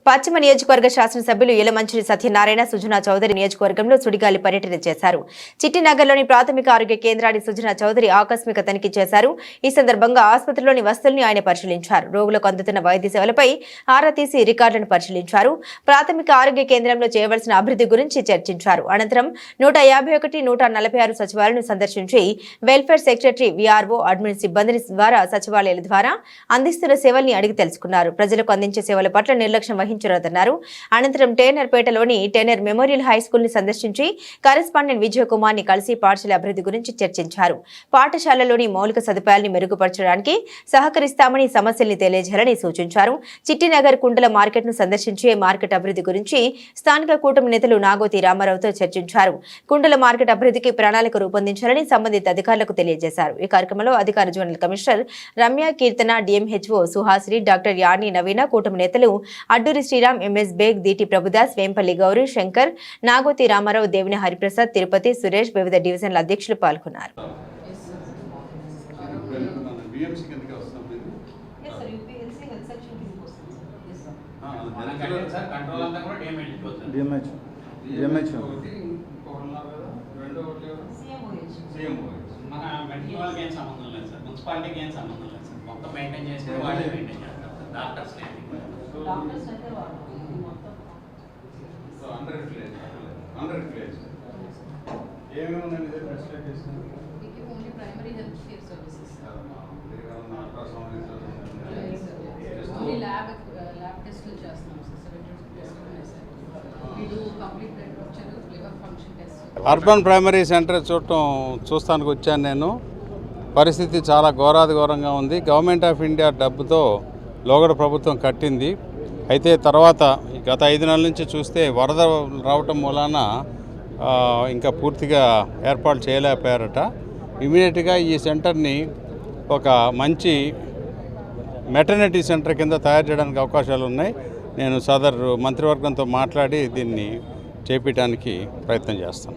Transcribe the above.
పశ్చిమ నియోజకవర్గ శాసనసభ్యులు యలమంచిలి సత్యనారాయణ సుజనా చౌదరి నియోజకవర్గంలో సుడిగాలి పర్యటన చేశారు. చిట్టినగర్లోని ప్రాథమిక ఆరోగ్య కేంద్రాన్ని సుజనా చౌదరి ఆకస్మిక తనిఖీ చేశారు. ఈ సందర్భంగా ఆసుపత్రిలోని వసతుల్ని ఆయన పరిశీలించారు. రోగులకు అందుతున్న వైద్య సేవలపై ఆరా తీసి రికార్డులను పరిశీలించారు. ప్రాథమిక ఆరోగ్య కేంద్రంలో చేయవలసిన అభివృద్ధి గురించి చర్చించారు. అనంతరం 151, 146 సచివాలయాలను సందర్శించి వెల్ఫేర్ సెక్రటరీ, వీఆర్ఓ, అడ్మిన్ సిబ్బందిని ద్వారా సచివాలయాల ద్వారా అందిస్తున్న సేవల్ని అడిగి తెలుసుకున్నారు. ప్రజలకు అందించే సేవల పట్ల నిర్లక్ష్యం వహించరాదన్నారు. అనంతరం టేనర్పేటలోని టేనర్ మెమోరియల్ హై స్కూల్ ని సందర్శించి కరెస్పాండెంట్ విజయ్ కుమార్ ని కలిసి పాఠశాల అభివృద్ధి గురించి చర్చించారు. పాఠశాలలోని మౌలిక సదుపాయాలను మెరుగుపరచడానికి సహకరిస్తామని, సమస్యల్ని తెలియజేయాలని సూచించారు. చిట్టినగర్ కుండల మార్కెట్ ను సందర్శించి మార్కెట్ అభివృద్ధి గురించి స్థానిక కూటమి నేతలు నాగోతి రామారావుతో చర్చించారు. కుండల మార్కెట్ అభివృద్ధికి ప్రణాళిక రూపొందించాలని సంబంధిత అధికారులకు తెలియజేశారు. ఈ కార్యక్రమంలో అధికార జోనల్ కమిషనర్ రమ్య కీర్తన, డిఎంహెచ్ఓ సుహాసిని, డాక్టర్ యాని నవీన, కూటమి నేతలు అడ్డూరి శ్రీరామ్, ఎంఎస్ బేగ్, దీటి ప్రభుదాస్, వేంపల్లి గౌరీ, శంకర్, నాగోతి రామారావు, దేవిని హరిప్రసాద్, తిరుపతి సురేష్, వివిధ డివిజన్ల అధ్యక్షులు పాల్గొన్నారు. అర్బన్ ప్రైమరీ సెంటర్ చూస్తానికి వచ్చాను నేను. పరిస్థితి చాలా ఘోరాతిఘోరంగా ఉంది. గవర్నమెంట్ ఆఫ్ ఇండియా డబ్బుతో లోగడ ప్రభుత్వం కట్టింది. అయితే తర్వాత గత 5 నెలల నుంచి చూస్తే వరద రావటం మూలాన ఇంకా పూర్తిగా ఏర్పాటు చేయలేకపోయారట. ఇమీడియట్గా ఈ సెంటర్ని ఒక మంచి మెటర్నిటీ సెంటర్ కింద తయారు చేయడానికి అవకాశాలు ఉన్నాయి. నేను సదరు మంత్రివర్గంతో మాట్లాడి దీన్ని చేపించడానికి ప్రయత్నం చేస్తాను.